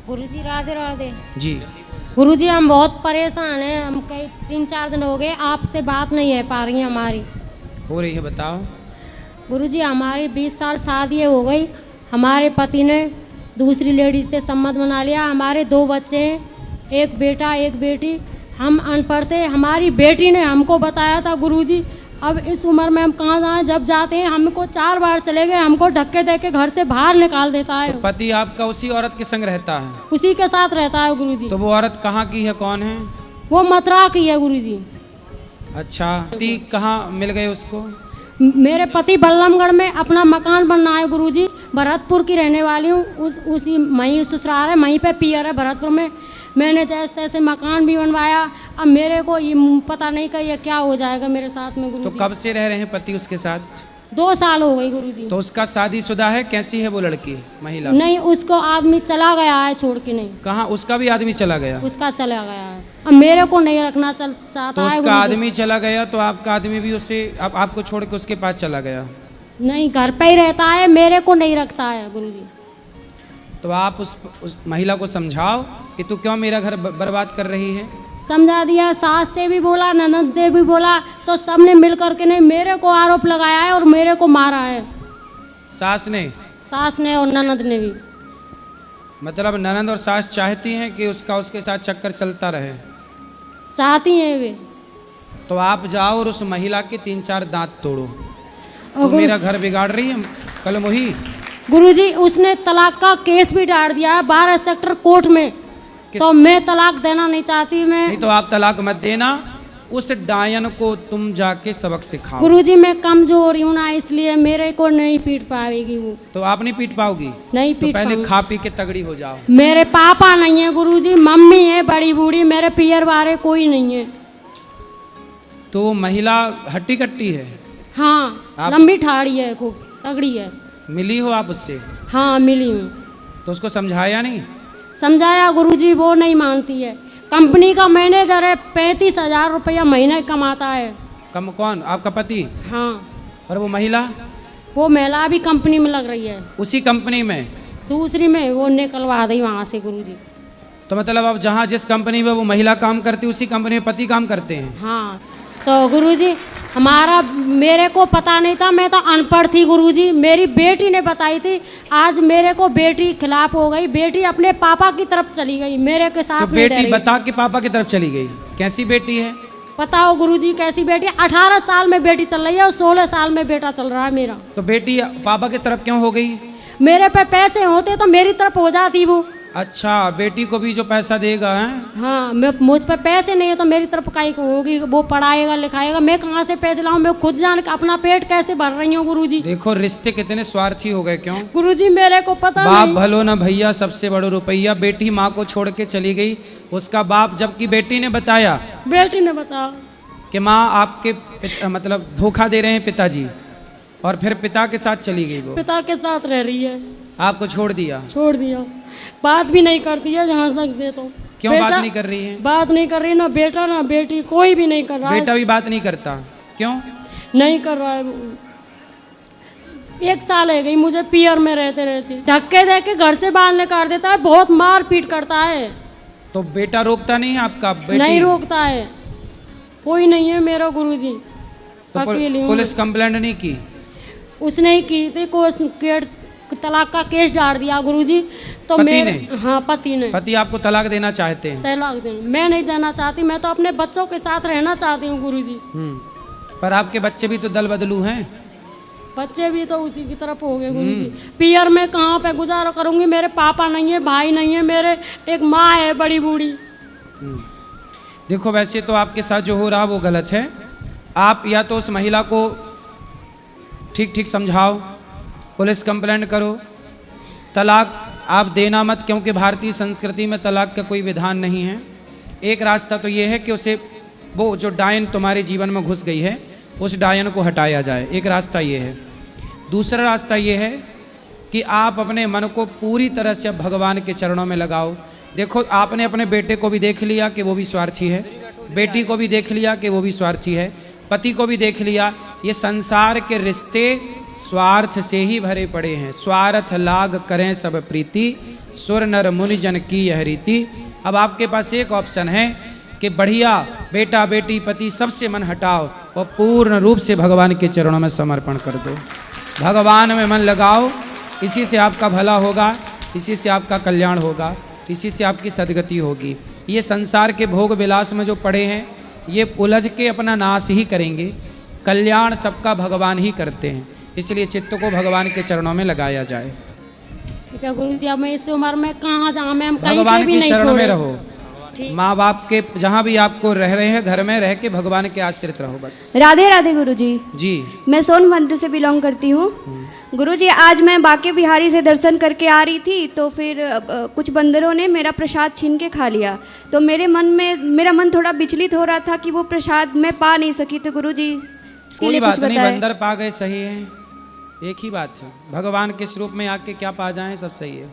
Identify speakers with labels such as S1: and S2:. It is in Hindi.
S1: गुरुजी राधे राधे
S2: जी।
S1: गुरुजी हम बहुत परेशान हैं। हम कई 3-4 दिन हो गए आपसे बात नहीं है पा रही है हमारी।
S2: हो रही है, बताओ।
S1: गुरुजी हमारी 20 साल शादी हो गई। हमारे पति ने दूसरी लेडीज से सम्मत बना लिया। हमारे 2 बच्चे हैं, एक बेटा एक बेटी। हम अनपढ़ थे। हमारी बेटी ने हमको बताया था गुरुजी अब इस उम्र में हम कहाँ जाएं। जब जाते हैं हमको 4 बार चले गए, हमको धक्के दे के घर से बाहर निकाल देता है।
S2: तो पति आपका उसी औरत के संग रहता है?
S1: उसी के साथ रहता है गुरुजी।
S2: तो वो औरत कहाँ की है, कौन है?
S1: वो मथुरा की है गुरुजी।
S2: अच्छा, पति कहाँ मिल गए उसको?
S1: मेरे पति बल्लमगढ़ में अपना मकान बनना है गुरुजी। भरतपुर की रहने वाली हूँ। उसी वहीं ससुराल है, वहीं पे पियर है भरतपुर में। मैंने जैसे तैसे मकान भी बनवाया। अब मेरे को ये पता नहीं कि ये क्या हो जाएगा मेरे साथ में गुरुजी।
S2: तो कब से रह रहे हैं पति उसके साथ?
S1: 2 साल हो गई गुरुजी।
S2: तो उसका शादीशुदा है? कैसी है वो लड़की, महिला?
S1: नहीं, उसको आदमी चला गया है छोड़ के। नहीं,
S2: कहाँ? उसका भी आदमी चला गया?
S1: उसका चला गया है। अब मेरे को नहीं रखना चाहता
S2: तो
S1: है
S2: उसका
S1: गुरुजी।
S2: आदमी चला गया तो आपका आदमी भी उससे आपको छोड़ के उसके पास चला गया?
S1: नहीं, घर पे ही रहता है, मेरे को नहीं रखता है गुरुजी।
S2: तो आप उस महिला को समझाओ कि तू क्यों मेरा घर बर्बाद कर रही है।
S1: समझा दिया, सास ने भी बोला, ननद ने भी बोला, तो सबने मिल करके नहीं मेरे को आरोप लगाया है और मेरे को मारा है।
S2: सास ने?
S1: सास ने और ननद ने भी।
S2: मतलब ननद और सास चाहती हैं कि उसके साथ चक्कर चलता रहे?
S1: चाहती हैं वे।
S2: तो आप जाओ और उस महिला के 3-4 दांत तोड़ो। तो
S1: और
S2: मेरा घर बिगाड़ रही है कल मोही।
S1: गुरुजी उसने तलाक का केस भी डाल दिया है 12 सेक्टर कोर्ट में। तो मैं तलाक देना नहीं चाहती। मैं
S2: नहीं, तो आप तलाक मत देना। उस डायन को तुम जाके सबक सिखाओ।
S1: गुरुजी मैं कमजोर हूँ ना, इसलिए मेरे को नहीं पीट पाएगी वो।
S2: तो आप नहीं पीट पाओगी?
S1: नहीं
S2: तो
S1: पीट
S2: पहले
S1: पाऊंगी।
S2: खा पी के तगड़ी हो जाओ।
S1: मेरे पापा नहीं है गुरुजी, मम्मी है बड़ी बूढ़ी, मेरे पियर बारे कोई नहीं है।
S2: तो वो महिला हट्टी कट्टी है?
S1: हाँ,
S2: आप-
S1: लंबी ठाड़ी है, खूब तगड़ी है।
S2: मिली हो आप उससे?
S1: हाँ मिली हूँ।
S2: तो उसको समझाया नहीं?
S1: समझाया गुरुजी, वो नहीं मानती है। कंपनी का मैनेजर है, 35,000 रुपया महीने कमाता है।
S2: कम? कौन? आपका पति?
S1: हाँ,
S2: और वो महिला?
S1: वो महिला भी कंपनी में लग रही है।
S2: उसी कंपनी में?
S1: दूसरी में वो निकलवा दी वहाँ से गुरुजी।
S2: तो मतलब अब जहाँ जिस कंपनी में वो महिला काम करती उसी कंपनी में पति काम करते हैं?
S1: हाँ, तो गुरुजी मेरे को पता नहीं था, मैं तो अनपढ़ थी गुरुजी। मेरी बेटी ने बताई थी। आज मेरे को बेटी खिलाफ हो गई। बेटी अपने पापा की तरफ चली गई, मेरे के साथ
S2: तो
S1: नहीं रह
S2: बेटी
S1: रही।
S2: बता के पापा की तरफ चली गई? कैसी बेटी है?
S1: बताओ गुरुजी कैसी बेटी? 18 साल में बेटी चल रही है और 16 साल में बेटा चल रहा है मेरा।
S2: तो बेटी पापा की तरफ क्यों हो गई?
S1: मेरे पे पैसे होते तो मेरी तरफ हो जाती वो।
S2: अच्छा, बेटी को भी जो पैसा देगा है?
S1: हाँ, मुझ पे पैसे नहीं है तो मेरी तरफ काई को होगी। वो पढ़ाएगा लिखाएगा, मैं कहाँ से पैसे लाऊं? मैं खुद जान अपना पेट कैसे भर रही हूँ गुरुजी।
S2: देखो रिश्ते कितने स्वार्थी हो गए। क्यों
S1: गुरुजी मेरे को पता
S2: बाप
S1: नहीं।
S2: भलो ना भैया, सबसे बड़ो रुपया। बेटी माँ को छोड़ के चली गई, उसका बाप, जबकि बेटी ने बताया
S1: बेटी ने बताया
S2: कि माँ आपके मतलब धोखा दे रहे हैं पिताजी, और फिर पिता के साथ चली गई। वो
S1: पिता के साथ रह रही है।
S2: आपको छोड़ दिया?
S1: छोड़ दिया। बात भी नहीं करती है जहाँ सकते तो।
S2: क्यों बात नहीं कर रही है?
S1: बात नहीं कर रही, ना बेटा ना बेटी, कोई भी नहीं कर रहा है।
S2: बेटा भी बात नहीं करता? क्यों
S1: नहीं कर रहा है। 1 साल है गई मुझे पियर में रहते रहते। धक्के दे के घर से बाहर निकाल देता है, बहुत मार पीट करता है।
S2: तो बेटा रोकता नहीं है आपका? बेटी
S1: नहीं रोकता है, कोई नहीं है मेरा गुरुजी।
S2: तो
S1: अकेली हूँ।
S2: पुलिस कंप्लेंट नहीं की?
S1: उसने ही की थी, तलाक का केस डाल दिया गुरुजी। तो
S2: पति
S1: मेरे
S2: ने?
S1: हाँ, पति ने।
S2: पति आपको तलाक देना चाहते हैं?
S1: तलाक देना मैं नहीं देना चाहती। मैं तो अपने बच्चों के साथ रहना चाहती हूँ गुरुजी।
S2: पर आपके बच्चे भी तो दल बदलू हैं।
S1: बच्चे भी तो उसी की तरफ हो गए गुरुजी। पियर में कहाँ पे गुजारा करूँगी? मेरे पापा नहीं है, भाई नहीं है, मेरे एक माँ है बड़ी बूढ़ी।
S2: देखो वैसे तो आपके साथ जो हो रहा वो गलत है। आप या तो उस महिला को ठीक ठीक समझाओ, पुलिस कंप्लेंट करो, तलाक आप देना मत, क्योंकि भारतीय संस्कृति में तलाक का कोई विधान नहीं है। एक रास्ता तो ये है कि उसे, वो जो डायन तुम्हारे जीवन में घुस गई है, उस डायन को हटाया जाए। एक रास्ता ये है। दूसरा रास्ता ये है कि आप अपने मन को पूरी तरह से भगवान के चरणों में लगाओ। देखो आपने अपने बेटे को भी देख लिया कि वो भी स्वार्थी है, बेटी को भी देख लिया कि वो भी स्वार्थी है, पति को भी देख लिया। ये संसार के रिश्ते स्वार्थ से ही भरे पड़े हैं। स्वार्थ लाग करें सब प्रीति, सुर नर मुनि जन की यह रीति। अब आपके पास एक ऑप्शन है कि बढ़िया बेटा बेटी पति सबसे मन हटाओ और पूर्ण रूप से भगवान के चरणों में समर्पण कर दो। भगवान में मन लगाओ, इसी से आपका भला होगा, इसी से आपका कल्याण होगा, इसी से आपकी सदगति होगी। ये संसार के भोग विलास में जो पड़े हैं ये उलझ के अपना नाश ही करेंगे। कल्याण सबका भगवान ही करते हैं, इसलिए चित्त को भगवान के चरणों में लगाया जाए।
S1: ठीक है गुरु जी, अब मैं इस उम्र में कहाँ जाऊँ, मैं कहीं
S2: भगवान
S1: पे भी
S2: की
S1: नहीं
S2: शरण में
S1: छोड़े।
S2: रहो। माँ बाप के जहाँ भी आपको रह रहे हैं घर में रह के भगवान के आश्रित रहो बस।
S3: राधे राधे गुरुजी।
S2: जी
S3: मैं सोनभद्र से बिलोंग करती हूँ। गुरुजी, आज मैं बांके बिहारी से दर्शन करके आ रही थी तो फिर कुछ बंदरों ने मेरा प्रसाद छीन के खा लिया। तो मेरा मन थोड़ा विचलित हो रहा था कि वो प्रसाद मैं पा नहीं सकी। तो गुरुजी इसके
S2: कोई
S3: लिए
S2: बात
S3: कुछ
S2: नहीं,
S3: बताएं।
S2: बंदर पा गए सही है, एक ही बात है। भगवान के स्वरूप में आके क्या पा जाएं सब सही है।